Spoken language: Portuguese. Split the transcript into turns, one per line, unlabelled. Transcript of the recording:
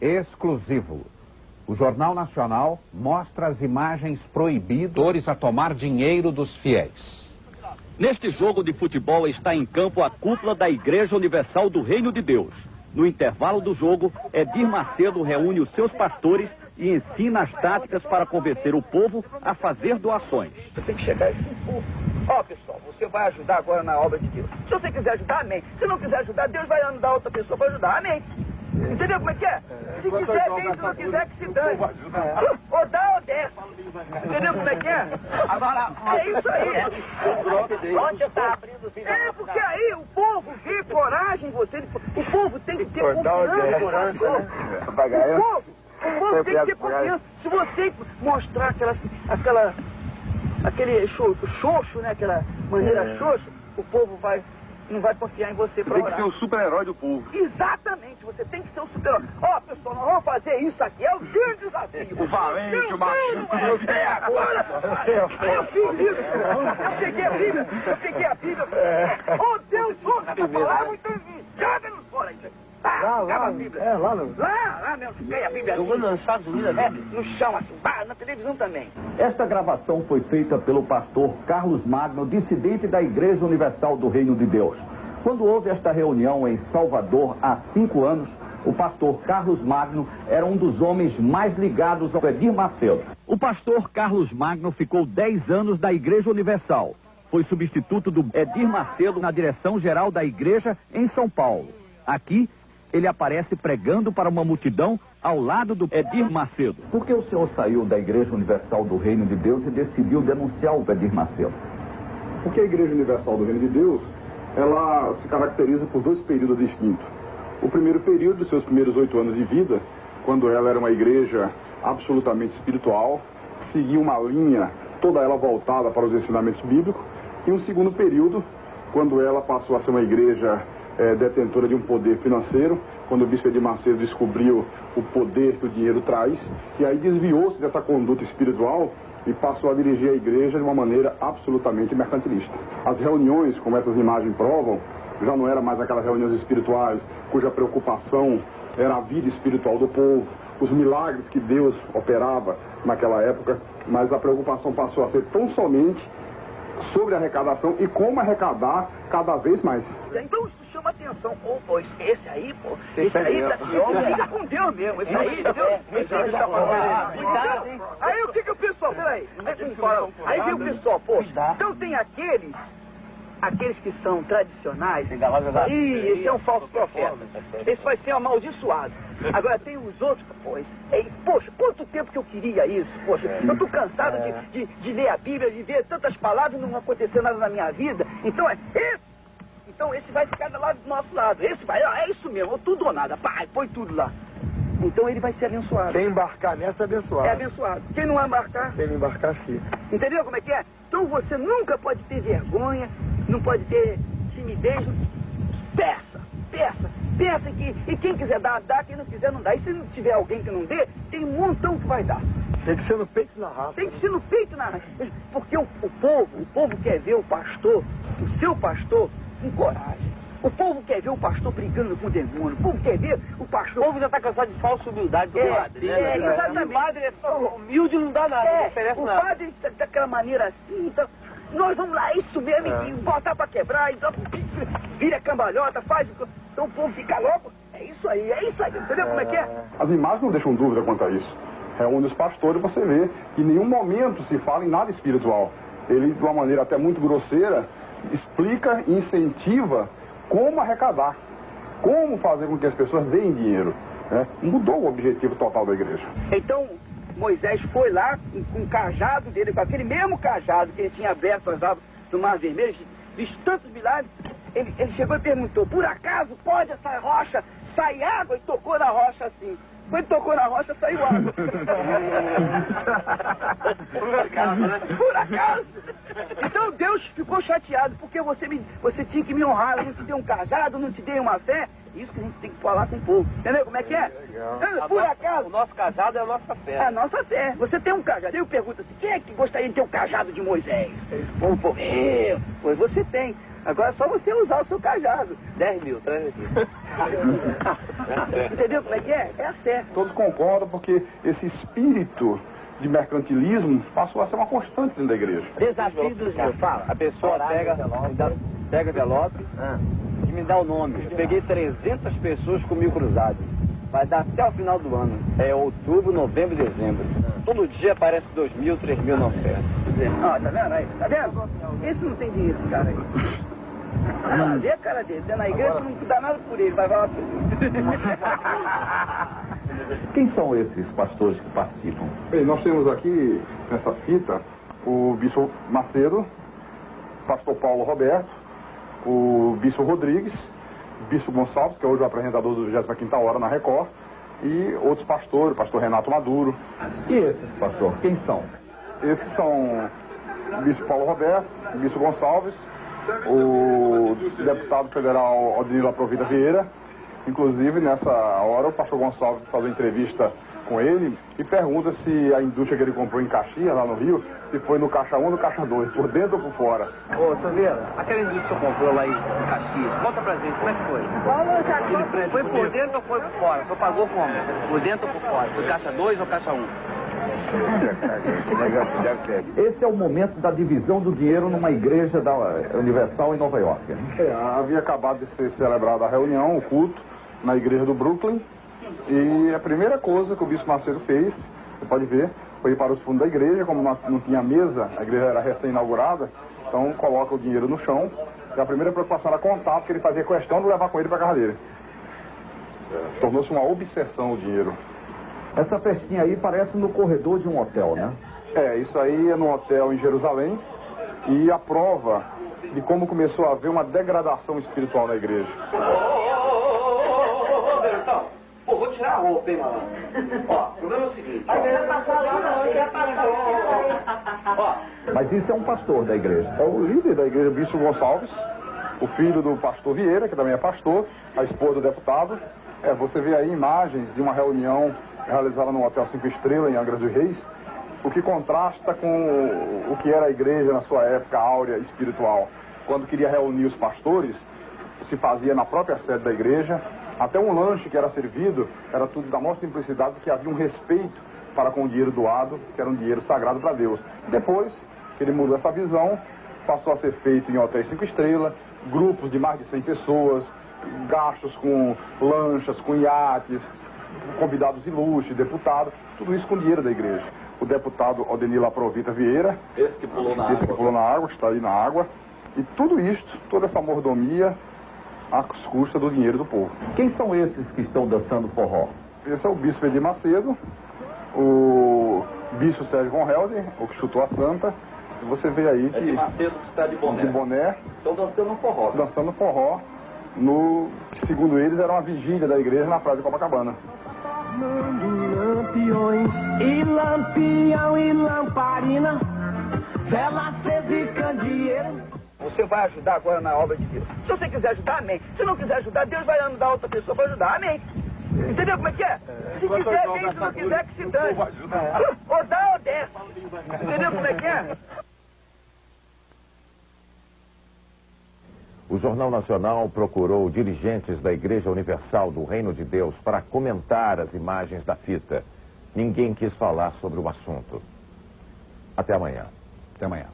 exclusivo. O Jornal Nacional mostra as imagens proibidas a tomar dinheiro dos fiéis.
Neste jogo de futebol está em campo a cúpula da Igreja Universal do Reino de Deus. No intervalo do jogo, Edir Macedo reúne os seus pastores e ensina as táticas para convencer o povo a fazer doações.
Você tem que chegar a esse povo. Ó, pessoal, você vai ajudar agora na obra de Deus. Se você quiser ajudar, amém. Se não quiser ajudar, Deus vai andar outra pessoa para ajudar, amém. Entendeu como é que é? Se quiser, bem, se não quiser, que se dane. Ou dá ou desce. Entendeu como é que é? Agora, é isso aí.
Onde está abrindo o vídeo?
É, porque aí o povo vê coragem em você. O povo tem que ter confiança. O povo tem que ter confiança. Se você mostrar aquele xoxo, né? Aquela maneira xoxa, o povo não vai confiar em você para orar.
Tem que ser o super-herói do povo.
Exatamente, você tem que ser o super-herói. Ó, pessoal, nós vamos fazer isso aqui, é o grande desafio.
O valente, o macho.
É agora, eu fiz isso. Eu peguei a Bíblia. Oh, Deus, ouça essa palavra e tem joga no fora aí. Acaba a Bíblia. Lá mesmo, peguei a Bíblia.
Jogou nos Estados Unidos,
no chão, assim, na televisão também.
Esta gravação foi feita pelo pastor Carlos Magno, dissidente da Igreja Universal do Reino de Deus. Quando houve esta reunião em Salvador há 5 anos, o pastor Carlos Magno era um dos homens mais ligados ao Edir Macedo. O pastor Carlos Magno ficou 10 anos da Igreja Universal. Foi substituto do Edir Macedo na direção-geral da igreja em São Paulo. Aqui, ele aparece pregando para uma multidão ao lado do Edir Macedo. Por que o senhor saiu da Igreja Universal do Reino de Deus e decidiu denunciar o Edir Macedo?
Porque a Igreja Universal do Reino de Deus, ela se caracteriza por 2 períodos distintos. O primeiro período, dos seus primeiros 8 anos de vida, quando ela era uma igreja absolutamente espiritual, seguia uma linha, toda ela voltada para os ensinamentos bíblicos. E um segundo período, quando ela passou a ser uma igreja detentora de um poder financeiro, quando o bispo Edir Macedo descobriu o poder que o dinheiro traz, e aí desviou-se dessa conduta espiritual e passou a dirigir a igreja de uma maneira absolutamente mercantilista. As reuniões, como essas imagens provam, já não eram mais aquelas reuniões espirituais cuja preocupação era a vida espiritual do povo, os milagres que Deus operava naquela época, mas a preocupação passou a ser tão somente sobre a arrecadação e como arrecadar cada vez mais.
Então isso chama atenção. Pô, esse aí, fica com Deus mesmo. Esse aí, aí o que o pessoal, peraí, aí vem o pessoal, pô, então tem aqueles que são tradicionais, e esse é um falso profeta, esse vai ser amaldiçoado. Agora tem os outros, poxa, quanto tempo que eu queria isso, poxa, eu tô cansado de ler a Bíblia, de ver tantas palavras e não acontecer nada na minha vida, então esse vai ficar do nosso lado, esse vai, é isso mesmo, tudo ou nada, pai, põe tudo lá. Então ele vai ser abençoado.
Quem embarcar nessa é abençoado.
É abençoado. Quem não embarcar?
Quem não embarcar, fica.
Entendeu como é que é? Então você nunca pode ter vergonha, não pode ter timidez. Peça e quem quiser dar, quem não quiser não dá. E se não tiver alguém que não dê, tem um montão que vai dar.
Tem que ser no peito e na raça.
Tem que ser no peito e na raça. Porque o povo quer ver o pastor, o seu pastor, com coragem. O povo quer ver o pastor brigando com o demônio. O povo quer ver o pastor...
O povo já está cansado de falsa humildade do padre.
Exatamente.
O padre é humilde, não dá nada, não oferece nada.
O padre daquela maneira assim, então... Nós vamos lá, isso mesmo, e botar pra quebrar, então vira cambalhota, faz... Então o povo fica louco. É isso aí, entendeu como é que é?
As imagens não deixam dúvida quanto a isso. Reúne os pastores, você vê que em nenhum momento se fala em nada espiritual. Ele, de uma maneira até muito grosseira, explica e incentiva como arrecadar, como fazer com que as pessoas deem dinheiro. Né? Mudou o objetivo total da igreja.
Então, Moisés foi lá com o cajado dele, com aquele mesmo cajado que ele tinha aberto as águas do Mar Vermelho, visto tantos milagres, ele chegou e perguntou, por acaso pode essa rocha sair água? E tocou na rocha assim. Quando tocou na rocha, saiu água.
Por acaso, né?
Por acaso. Então Deus ficou chateado, porque você tinha que me honrar, eu não te dei um cajado, não te dei uma fé, Isso que a gente tem que falar com o povo. Entendeu como é que é? Por acaso...
O nosso cajado é a nossa fé.
É a nossa fé. Você tem um cajado. Eu pergunto assim, quem é que gostaria de ter o cajado de Moisés? O povo, eu. Pois você tem. Agora é só você usar o seu cajado.
10 mil, traz aqui.
Entendeu como é que é? É a fé.
Todos concordam porque esse espírito de mercantilismo passou a ser uma constante dentro da igreja.
Desafio dos meus. Fala.
A pessoa pega envelope e me dá o nome. Eu peguei 300 pessoas comigo cruzado. Vai dar até o final do ano. É outubro, novembro e dezembro. Todo dia aparece 2 mil, 3 mil na oferta.
Ó, tá vendo aí? Tá vendo? Esse não tem dinheiro, esse cara aí. Vê a cara dele. Na igreja não dá nada por ele, vai lá por ele.
Quem são esses pastores que participam?
Bem, nós temos aqui, nessa fita, o bispo Macedo, pastor Paulo Roberto, o bispo Rodrigues, o bispo Gonçalves, que é hoje o apresentador do 25ª Hora na Record, e outros pastores, o pastor Renato Maduro.
E esses, pastor, quem são?
Esses são o bispo Paulo Roberto, o bispo Gonçalves, o deputado federal Odinilo Aprovita Vieira. Inclusive, nessa hora, o pastor Gonçalves faz uma entrevista com ele e pergunta se a indústria que ele comprou em Caxias, lá no Rio, se foi no caixa 1 ou no caixa 2, por dentro ou por fora.
Ô, Silveira, aquela indústria que você comprou lá em Caxias, conta pra gente, como é que foi? Aquele prédio foi por dentro ou foi por fora? Você pagou como? Por dentro ou por fora? Foi caixa 2 ou caixa 1?
Esse é o momento da divisão do dinheiro numa igreja da Universal em Nova York.
Havia acabado de ser celebrada a reunião, o culto, na igreja do Brooklyn, e a primeira coisa que o bispo Macedo fez, você pode ver, foi ir para os fundos da igreja. Como não tinha mesa, a igreja era recém-inaugurada, então coloca o dinheiro no chão, e a primeira preocupação era contar, porque ele fazia questão de levar com ele para a casa dele. Tornou-se uma obsessão o dinheiro.
Essa festinha aí parece no corredor de um hotel, né?
Isso aí é num hotel em Jerusalém, e a prova de como começou a haver uma degradação espiritual na igreja.
Pô, vou tirar a roupa, hein, malandro? Ó, o problema é o seguinte. Ó.
Mas isso é um pastor da igreja.
É o líder da igreja, o bispo Gonçalves, o filho do pastor Vieira, que também é pastor, a esposa do deputado. Você vê aí imagens de uma reunião realizada no Hotel 5 Estrelas, em Angra dos Reis, o que contrasta com o que era a igreja na sua época áurea espiritual. Quando queria reunir os pastores, se fazia na própria sede da igreja. Até um lanche que era servido era tudo da maior simplicidade, porque havia um respeito para com o dinheiro doado, que era um dinheiro sagrado para Deus. Depois que ele mudou essa visão, passou a ser feito em hotéis 5 estrelas, grupos de mais de 100 pessoas, gastos com lanchas, com iates, convidados ilustres, deputados, tudo isso com dinheiro da igreja. O deputado Odinilo Aprovita Vieira,
Esse que pulou
na água, está aí na água, e tudo isto, toda essa mordomia, às custas do dinheiro do povo.
Quem são esses que estão dançando forró?
Esse é o bispo Edir Macedo, o bispo Sérgio Von Helden, o que chutou a santa. E você vê aí que...
Edir Macedo que está de boné.
De boné.
Estão dançando forró.
Dançando forró, no que segundo eles era uma vigília da igreja na praia de Copacabana.
Lampiões e lampião e lamparina, vela acesa e candeeiro.
Você vai ajudar agora na obra de Deus. Se você quiser ajudar, amém. Se não quiser ajudar, Deus vai mandar outra pessoa para ajudar, amém. Entendeu como é que é? Se quiser, vem. Se não quiser, que se dane. Ou dá ou desce. Entendeu como é que é?
O Jornal Nacional procurou dirigentes da Igreja Universal do Reino de Deus para comentar as imagens da fita. Ninguém quis falar sobre o assunto. Até amanhã.
Até amanhã.